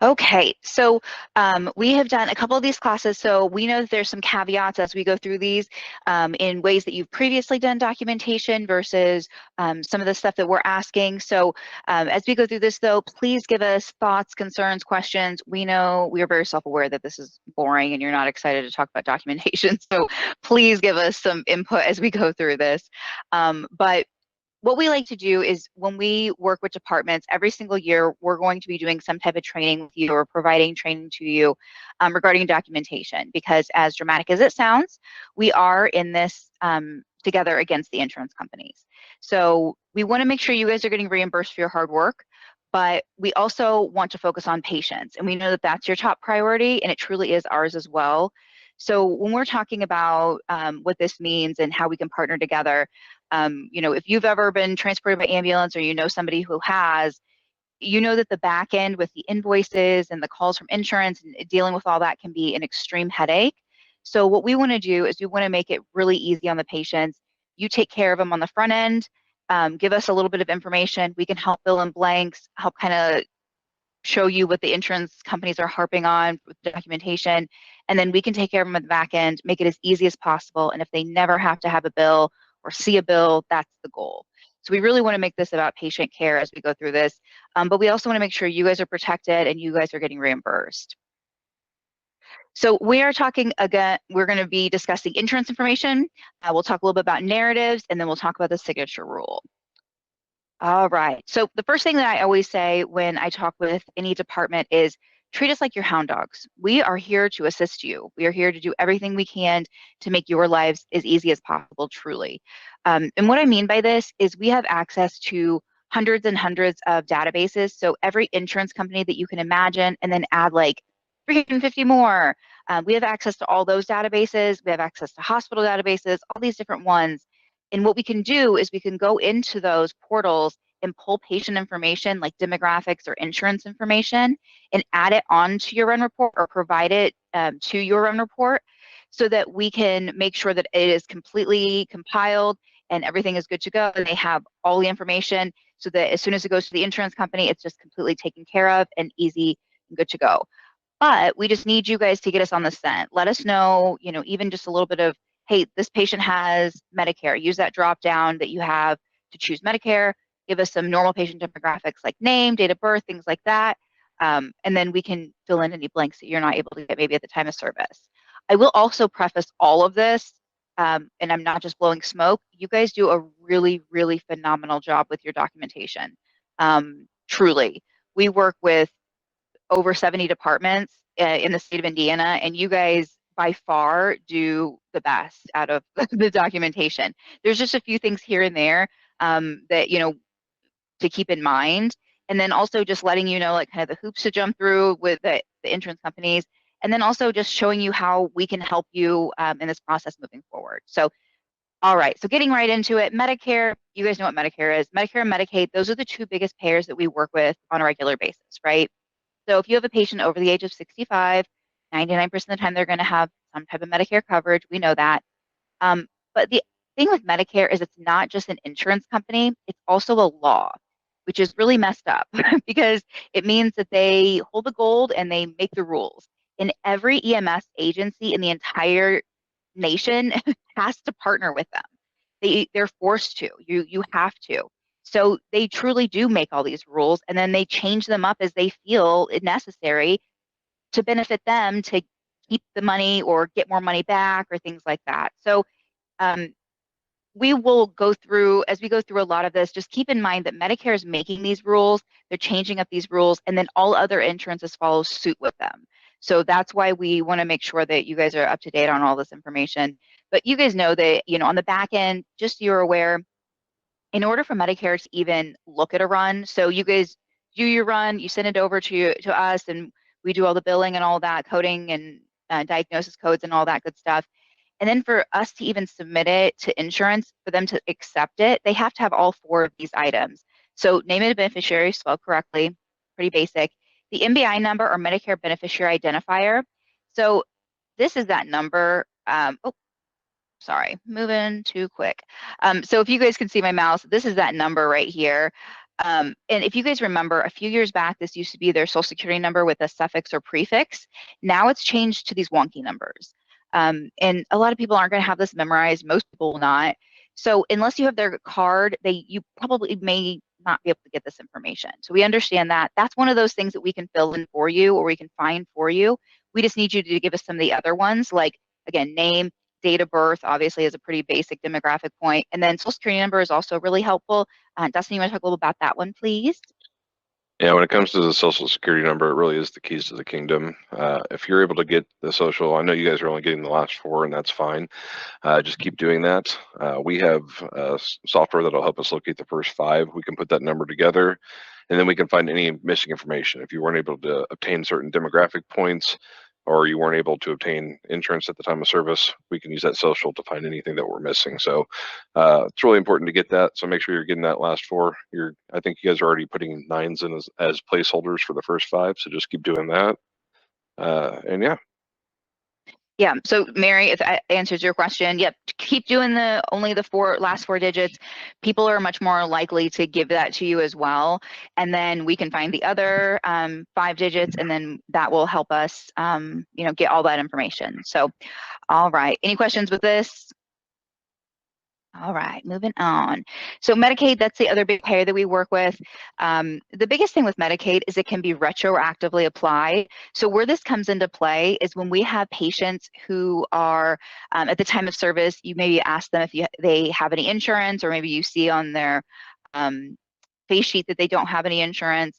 Okay, so we have done a couple of these classes, so we know that there's some caveats as we go through these in ways that you've previously done documentation versus some of the stuff that we're asking. So as we go through this, though, please give us thoughts, concerns, questions. We know we are very self-aware that this is boring and you're not excited to talk about documentation, so please give us some input as we go through this. But what we like to do is when we work with departments, every single year, we're going to be doing some type of training with you or providing training to you regarding documentation. Because as dramatic as it sounds, we are in this together against the insurance companies. So we want to make sure you guys are getting reimbursed for your hard work, but we also want to focus on patients. And we know that that's your top priority, and it truly is ours as well. So when we're talking about what this means and how we can partner together, if you've ever been transported by ambulance or you know somebody who has, you know that the back end with the invoices and the calls from insurance and dealing with all that can be an extreme headache. So what we want to do is we want to make it really easy on the patients. You take care of them on the front end, give us a little bit of information. We can help fill in blanks, help kind of show you what the insurance companies are harping on with the documentation, and then we can take care of them at the back end, make it as easy as possible. And if they never have to have a bill or see a bill, that's the goal. So we really want to make this about patient care as we go through this, but we also want to make sure you guys are protected and you guys are getting reimbursed. So we are talking again, we're going to be discussing insurance information. We'll talk a little bit about narratives, and then we'll talk about the signature rule. All right. So the first thing that I always say when I talk with any department is treat us like your hound dogs. We are here to assist you. We are here to do everything we can to make your lives as easy as possible, truly. And what I mean by this is we have access to hundreds and hundreds of databases. So every insurance company that you can imagine, and then add like 350 more. We have access to all those databases. We have access to hospital databases, all these different ones. And what we can do is we can go into those portals and pull patient information like demographics or insurance information and add it onto your run report or provide it to your run report so that we can make sure that it is completely compiled and everything is good to go and they have all the information so that as soon as it goes to the insurance company, it's just completely taken care of and easy and good to go. But we just need you guys to get us on the scent. Let us know, even just a little bit of, hey, this patient has Medicare. Use that drop down that you have to choose Medicare. Give us some normal patient demographics like name, date of birth, things like that. And then we can fill in any blanks that you're not able to get maybe at the time of service. I will also preface all of this, and I'm not just blowing smoke. You guys do a really, really phenomenal job with your documentation. Truly. We work with over 70 departments in the state of Indiana, and you guys by far do the best out of the documentation. There's just a few things here and there that, to keep in mind. And then also just letting you know, like kind of the hoops to jump through with the insurance companies. And then also just showing you how we can help you in this process moving forward. So, all right, so getting right into it, Medicare, you guys know what Medicare is. Medicare and Medicaid, those are the two biggest payers that we work with on a regular basis, right? So if you have a patient over the age of 65, 99% of the time they're going to have some type of Medicare coverage. We know that. But the thing with Medicare is it's not just an insurance company, it's also a law, which is really messed up because it means that they hold the gold and they make the rules. And every EMS agency in the entire nation has to partner with them. They're forced to. You have to. So they truly do make all these rules and then they change them up as they feel it necessary to benefit them to keep the money or get more money back or things like that. So um, we will go through, as we go through a lot of this, just keep in mind that Medicare is making these rules, they're changing up these rules, and then all other insurances follow suit with them. So that's why we want to make sure that you guys are up to date on all this information. But you guys know that, on the back end, just so you're aware, in order for Medicare to even look at a run, so you guys do your run, you send it over to us, and we do all the billing and all that, coding and diagnosis codes and all that good stuff. And then for us to even submit it to insurance, for them to accept it, they have to have all four of these items. So name of the beneficiary spelled correctly, pretty basic. The MBI number or Medicare beneficiary identifier. So this is that number. sorry, moving too quick. So if you guys can see my mouse, this is that number right here. And if you guys remember, a few years back, this used to be their social security number with a suffix or prefix. Now it's changed to these wonky numbers. And a lot of people aren't going to have this memorized. Most people will not. So unless you have their card, you probably may not be able to get this information. So we understand that. That's one of those things that we can fill in for you or we can find for you. We just need you to give us some of the other ones, like, again, name, date of birth, obviously, is a pretty basic demographic point. And then social security number is also really helpful. Dustin, you want to talk a little about that one, please? Yeah, when it comes to the social security number, it really is the keys to the kingdom. If you're able to get the social, I know you guys are only getting the last four, and that's fine. Just keep doing that. We have software that'll help us locate the first five. We can put that number together, and then we can find any missing information. If you weren't able to obtain certain demographic points, or you weren't able to obtain insurance at the time of service, we can use that social to find anything that we're missing. So it's really important to get that. So make sure you're getting that last four. I think you guys are already putting nines in as placeholders for the first five. So just keep doing that. And yeah. Yeah, so Mary, if that answers your question, yep, keep doing only the last four digits. People are much more likely to give that to you as well. And then we can find the other 5 digits, and then that will help us, get all that information. So, all right, any questions with this? All right, moving on. So Medicaid, that's the other big payer that we work with. The biggest thing with Medicaid is it can be retroactively applied. So where this comes into play is when we have patients who are, at the time of service, you maybe ask them if they have any insurance, or maybe you see on their face sheet that they don't have any insurance.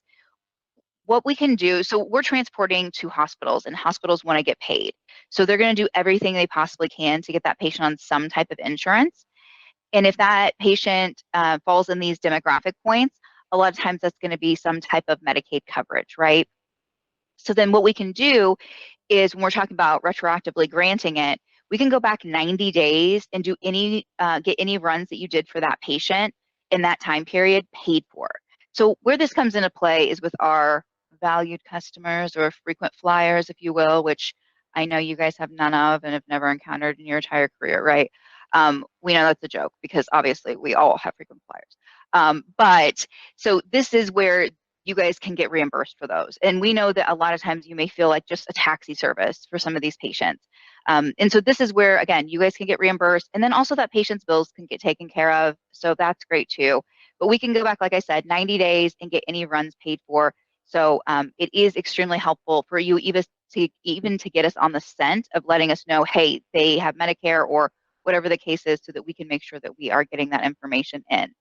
What we can do, so we're transporting to hospitals, and hospitals want to get paid. So they're going to do everything they possibly can to get that patient on some type of insurance. And if that patient falls in these demographic points, a lot of times that's going to be some type of Medicaid coverage, right? So then what we can do is, when we're talking about retroactively granting it, we can go back 90 days and do get any runs that you did for that patient in that time period paid for. So where this comes into play is with our valued customers, or frequent flyers, if you will, which I know you guys have none of and have never encountered in your entire career, right? We know that's a joke, because obviously we all have frequent flyers. But so this is where you guys can get reimbursed for those. And we know that a lot of times you may feel like just a taxi service for some of these patients. And so this is where, again, you guys can get reimbursed, and then also that patient's bills can get taken care of. So that's great too. But we can go back, like I said, 90 days and get any runs paid for. So it is extremely helpful for you even to get us on the scent of letting us know, hey, they have Medicare, or whatever the case is, so that we can make sure that we are getting that information in.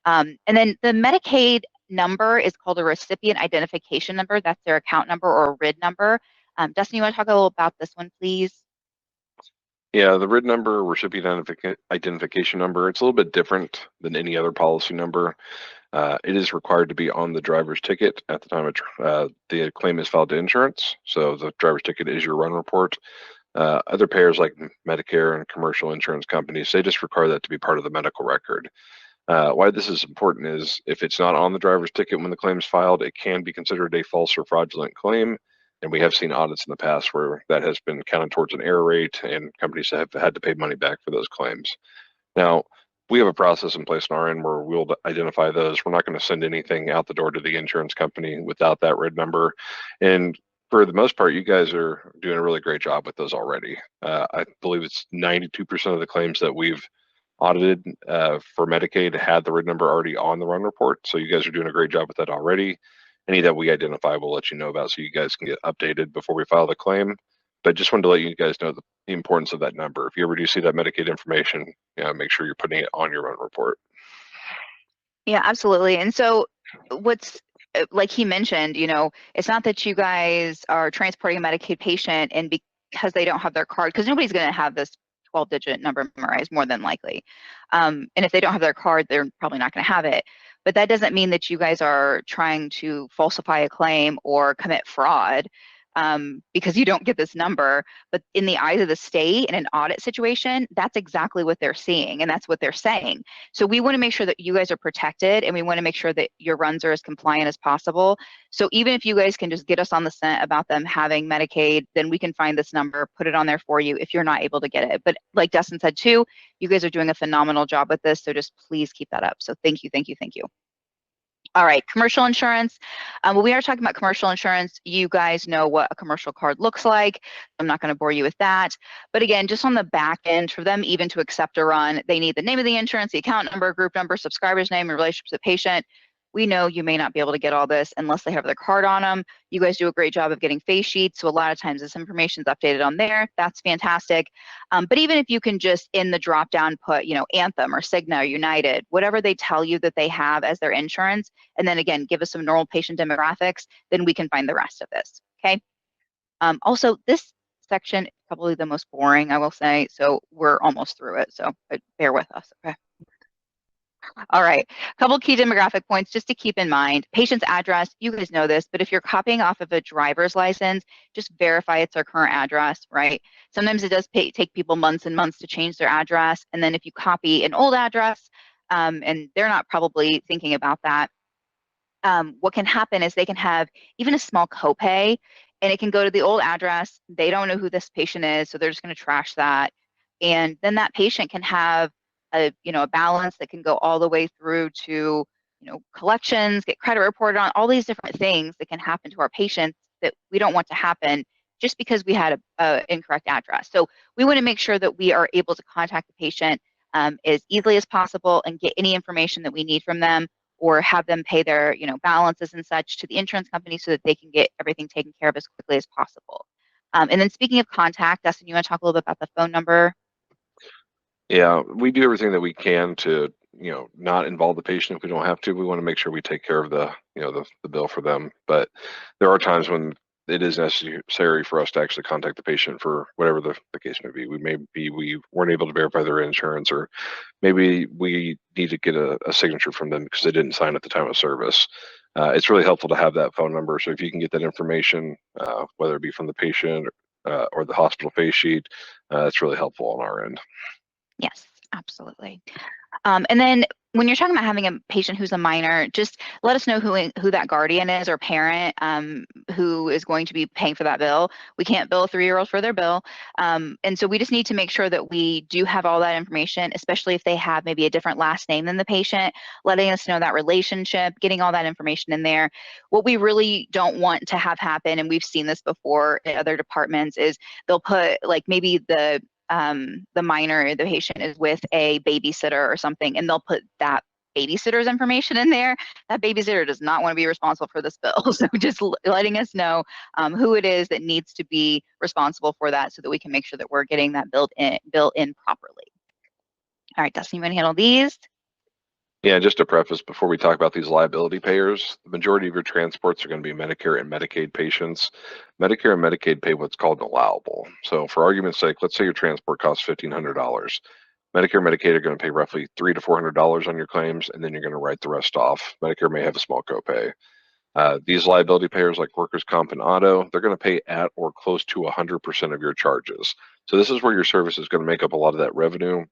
And then the Medicaid number is called a recipient identification number. That's their account number, or a RID number. Dustin, you want to talk a little about this one, please? Yeah, the RID number, recipient identification number, it's a little bit different than any other policy number. It is required to be on the driver's ticket at the time the claim is filed to insurance. So the driver's ticket is your run report. Other payers like Medicare and commercial insurance companies, they just require that to be part of the medical record. Why this is important is, if it's not on the driver's ticket when the claim is filed, it can be considered a false or fraudulent claim. And we have seen audits in the past where that has been counted towards an error rate, and companies have had to pay money back for those claims. Now, we have a process in place on our end where we'll identify those. We're not going to send anything out the door to the insurance company without that RID number. And for the most part, you guys are doing a really great job with those already. I believe it's 92% of the claims that we've audited for Medicaid had the RID number already on the run report. So you guys are doing a great job with that already. Any that we identify, we'll let you know about, so you guys can get updated before we file the claim. But just wanted to let you guys know the importance of that number. If you ever do see that Medicaid information, make sure you're putting it on your run report. Yeah, absolutely. And so what's, like he mentioned, it's not that you guys are transporting a Medicaid patient and because they don't have their card, because nobody's going to have this 12-digit number memorized, more than likely. And if they don't have their card, they're probably not going to have it. But that doesn't mean that you guys are trying to falsify a claim or commit fraud. because you don't get this number. But in the eyes of the state, in an audit situation, that's exactly what they're seeing, and that's what they're saying. So we want to make sure that you guys are protected, and we want to make sure that your runs are as compliant as possible. So even if you guys can just get us on the scent about them having Medicaid, then we can find this number, put it on there for you if you're not able to get it. But like Dustin said too, you guys are doing a phenomenal job with this. So just please keep that up. So thank you, thank you, thank you. All right, commercial insurance. When we are talking about commercial insurance, you guys know what a commercial card looks like. I'm not going to bore you with that. But again, just on the back end, for them even to accept a run, they need the name of the insurance, the account number, group number, subscriber's name, and relationship to the patient. We know you may not be able to get all this unless they have their card on them. You guys do a great job of getting face sheets. So a lot of times this information is updated on there. That's fantastic. But even if you can just in the drop down put, Anthem or Cigna or United, whatever they tell you that they have as their insurance, and then again, give us some normal patient demographics, then we can find the rest of this, okay? Also, this section is probably the most boring, I will say. So we're almost through it. So bear with us, okay? All right, a couple key demographic points just to keep in mind. Patient's address, you guys know this, but if you're copying off of a driver's license, just verify it's their current address, right? Sometimes it does take people months and months to change their address. And then if you copy an old address, and they're not probably thinking about that, what can happen is they can have even a small copay, and it can go to the old address. They don't know who this patient is, so they're just going to trash that. And then that patient can have a balance that can go all the way through to collections, get credit reported on, all these different things that can happen to our patients that we don't want to happen just because we had a incorrect address. So we want to make sure that we are able to contact the patient as easily as possible and get any information that we need from them, or have them pay their balances and such to the insurance company so that they can get everything taken care of as quickly as possible. And then speaking of contact, Dustin, you want to talk a little bit about the phone number? Yeah, we do everything that we can to, not involve the patient if we don't have to. We want to make sure we take care of the bill for them. But there are times when it is necessary for us to actually contact the patient for whatever the case may be. We weren't able to verify their insurance, or maybe we need to get a signature from them because they didn't sign at the time of service. It's really helpful to have that phone number. So if you can get that information, whether it be from the patient or the hospital face sheet, it's really helpful on our end. Yes, absolutely. And then when you're talking about having a patient who's a minor, just let us know who that guardian is or parent who is going to be paying for that bill. We can't bill a 3-year-old for their bill. And so we just need to make sure that we do have all that information, especially if they have maybe a different last name than the patient, letting us know that relationship, getting all that information in there. What we really don't want to have happen, and we've seen this before in other departments, is they'll put like maybe the minor, the patient is with a babysitter or something, and they'll put that babysitter's information in there. That babysitter does not want to be responsible for this bill. So just letting us know who it is that needs to be responsible for that so that we can make sure that we're getting that bill in properly. All right, Dustin, you want to handle these? Yeah, just to preface, before we talk about these liability payers, the majority of your transports are going to be Medicare and Medicaid patients. Medicare and Medicaid pay what's called an allowable. So for argument's sake, let's say your transport costs $1,500. Medicare and Medicaid are going to pay roughly $300 to $400 on your claims, and then you're going to write the rest off. Medicare may have a small copay. These liability payers like workers' comp and auto, they're going to pay at or close to 100% of your charges. So this is where your service is going to make up a lot of that revenue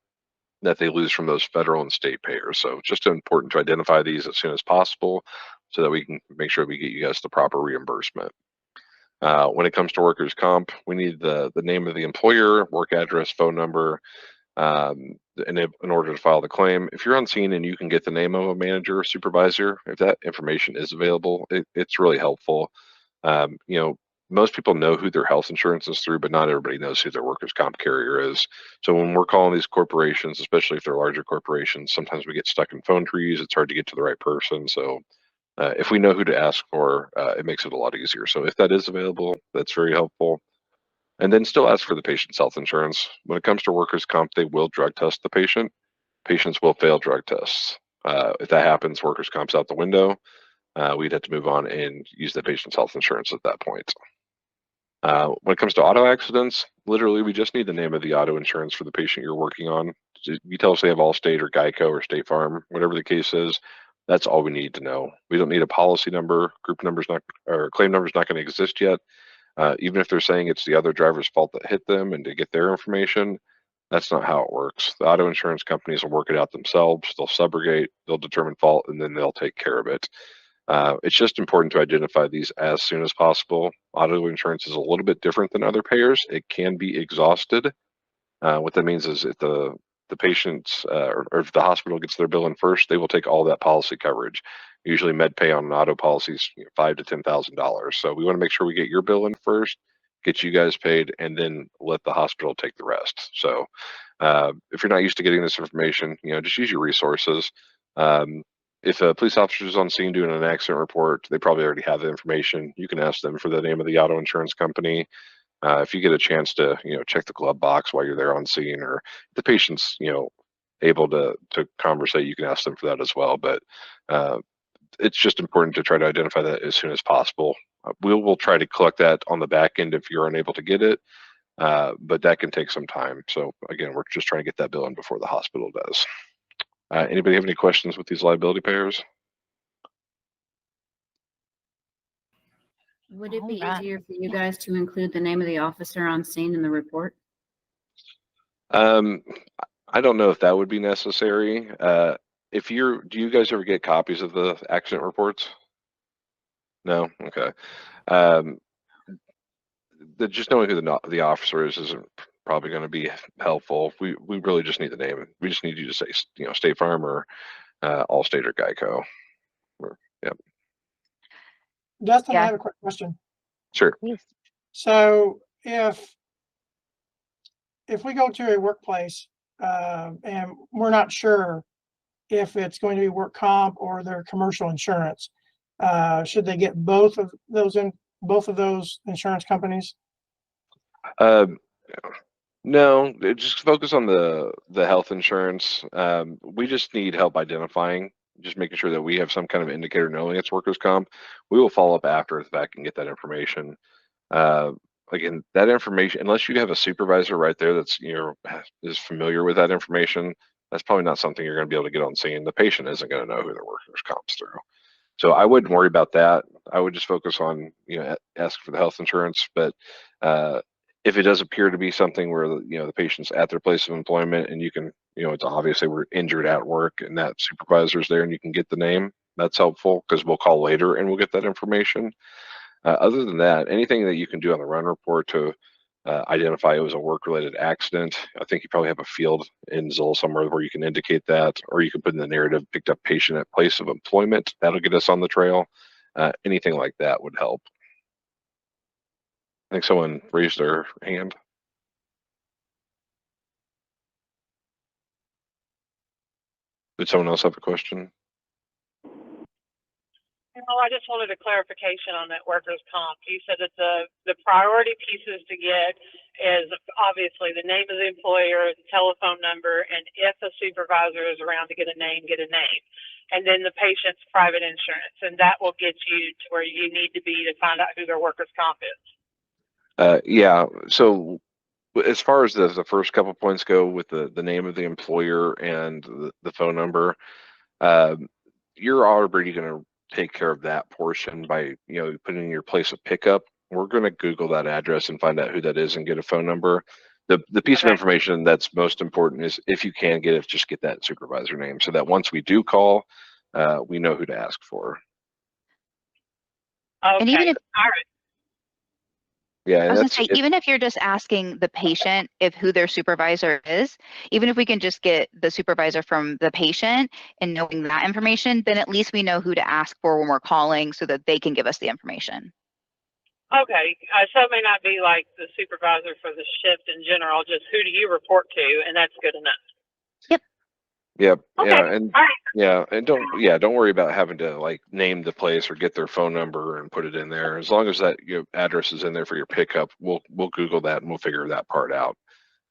that they lose from those federal and state payers. So it's just important to identify these as soon as possible so that we can make sure we get you guys the proper reimbursement. When it comes to workers' comp, we need the name of the employer, work address, phone number, in order to file the claim. If you're on scene and you can get the name of a manager or supervisor, if that information is available, it's really helpful. Most people know who their health insurance is through, but not everybody knows who their workers' comp carrier is. So when we're calling these corporations, especially if they're larger corporations, sometimes we get stuck in phone trees. It's hard to get to the right person. So if we know who to ask for, it makes it a lot easier. So if that is available, that's very helpful. And then still ask for the patient's health insurance. When it comes to workers' comp, they will drug test the patient. Patients will fail drug tests. If that happens, workers' comp's out the window. We'd have to move on and use the patient's health insurance at that point. When it comes to auto accidents, literally, we just need the name of the auto insurance for the patient you're working on. You tell us they have Allstate or Geico or State Farm, whatever the case is. That's all we need to know. We don't need a policy number. Group number's not, or claim number's not going to exist yet. Even if they're saying it's the other driver's fault that hit them and to get their information, that's not how it works. The auto insurance companies will work it out themselves. They'll subrogate, they'll determine fault, and then they'll take care of it. It's just important to identify these as soon as possible. Auto insurance is a little bit different than other payers. It can be exhausted. What that means is if the patient's or if the hospital gets their bill in first, they will take all that policy coverage. Usually, MedPay on an auto policy is $5,000 to $10,000. So we want to make sure we get your bill in first, get you guys paid, and then let the hospital take the rest. So if you're not used to getting this information, just use your resources. If a police officer is on scene doing an accident report, they probably already have the information. You can ask them for the name of the auto insurance company. If you get a chance to, check the glove box while you're there on scene, or if the patient's, able to conversate, you can ask them for that as well. But it's just important to try to identify that as soon as possible. We'll try to collect that on the back end if you're unable to get it, but that can take some time. So again, we're just trying to get that bill in before the hospital does. Anybody have any questions with these liability payers? Would it be All right. easier for you guys to include the name of the officer on scene in the report? I don't know if that would be necessary. Do you guys ever get copies of the accident reports? No? Okay. Just knowing who the officer is isn't probably going to be helpful. We really just need the name. We just need you to say, State Farm or Allstate or Geico. Yep. Justin, Yeah. I have a quick question. Sure. So if we go to a workplace and we're not sure if it's going to be work comp or their commercial insurance, should they get both of those insurance companies? No, just focus on the health insurance. We just need help identifying, just making sure that we have some kind of indicator knowing it's workers' comp. We will follow up after the fact and get that information. Again, that information, unless you have a supervisor right there that's is familiar with that information, that's probably not something you're going to be able to get on scene. The patient isn't going to know who their workers' comp's through. So I wouldn't worry about that. I would just focus on, ask for the health insurance. But if it does appear to be something where, the patient's at their place of employment and you can, it's obvious they were injured at work and that supervisor's there and you can get the name, that's helpful because we'll call later and we'll get that information. Other than that, anything that you can do on the run report to identify it was a work-related accident. I think you probably have a field in Zoll somewhere where you can indicate that, or you can put in the narrative, picked up patient at place of employment. That'll get us on the trail. Anything like that would help. I think someone raised their hand. Did someone else have a question? I just wanted a clarification on that workers' comp. You said that the priority pieces to get is obviously the name of the employer, the telephone number, and if a supervisor is around to get a name, and then the patient's private insurance, and that will get you to where you need to be to find out who their workers' comp is. Yeah. So as far as the first couple points go with the name of the employer and the phone number, you're already going to take care of that portion by putting in your place of pickup. We're going to Google that address and find out who that is and get a phone number. The piece of information that's most important is, if you can get it, just get that supervisor name so that once we do call, we know who to ask for. Okay. And even if, all right. Yeah, I was going to say, even if you're just asking the patient who their supervisor is, even if we can just get the supervisor from the patient and knowing that information, then at least we know who to ask for when we're calling so that they can give us the information. Okay. So it may not be like the supervisor for the shift in general, just who do you report to, and that's good enough. Yep. Okay. Yeah. And all right. yeah. And don't worry about having to like name the place or get their phone number and put it in there. As long as that address is in there for your pickup, we'll Google that and we'll figure that part out.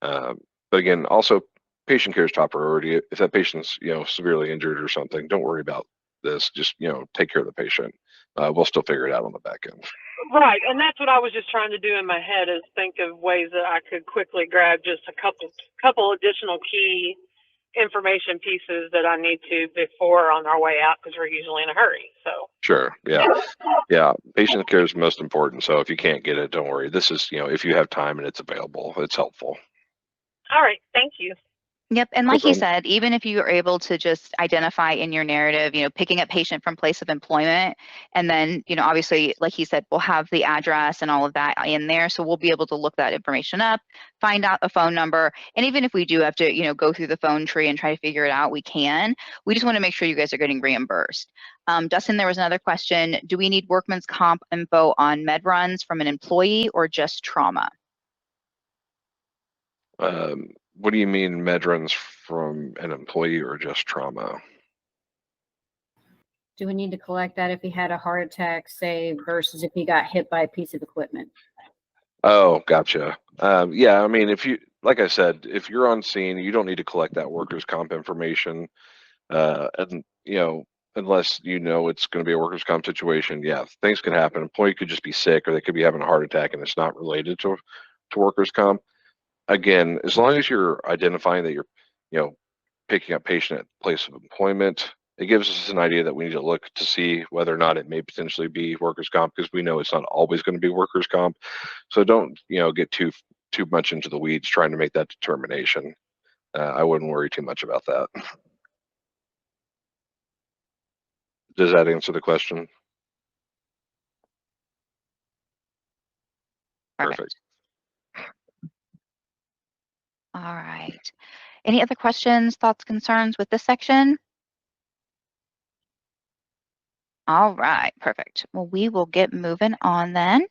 But again, also patient care is top priority. If that patient's, severely injured or something, don't worry about this. Just, take care of the patient. We'll still figure it out on the back end. Right, and that's what I was just trying to do in my head, is think of ways that I could quickly grab just a couple additional key information pieces that I need to before on our way out because we're usually in a hurry. So Sure. Yeah. Yeah. Patient care is most important. So if you can't get it, don't worry. This is, if you have time and it's available, it's helpful. all right, thank you. Yep, and No like you problem. said, even if you are able to just identify in your narrative, picking up patient from place of employment, and then, obviously, like he said, we'll have the address and all of that in there, so we'll be able to look that information up, find out a phone number, and even if we do have to, go through the phone tree and try to figure it out, we can. We just want to make sure you guys are getting reimbursed. Dustin, there was another question. Do we need workman's comp info on med runs from an employee or just trauma? What do you mean med runs from an employee or just trauma? Do we need to collect that if he had a heart attack, say, versus if he got hit by a piece of equipment? Oh, gotcha. Yeah, I mean, like I said, if you're on scene, you don't need to collect that workers' comp information. And, unless it's going to be a workers' comp situation, yeah, things can happen. Employee could just be sick or they could be having a heart attack and it's not related to workers' comp. Again, as long as you're identifying that you're, picking up patient at place of employment, it gives us an idea that we need to look to see whether or not it may potentially be workers' comp, because we know it's not always going to be workers' comp. So don't, get too much into the weeds trying to make that determination. I wouldn't worry too much about that. Does that answer the question? Perfect. All right. Any other questions, thoughts, concerns with this section? All right, perfect. Well, we will get moving on then.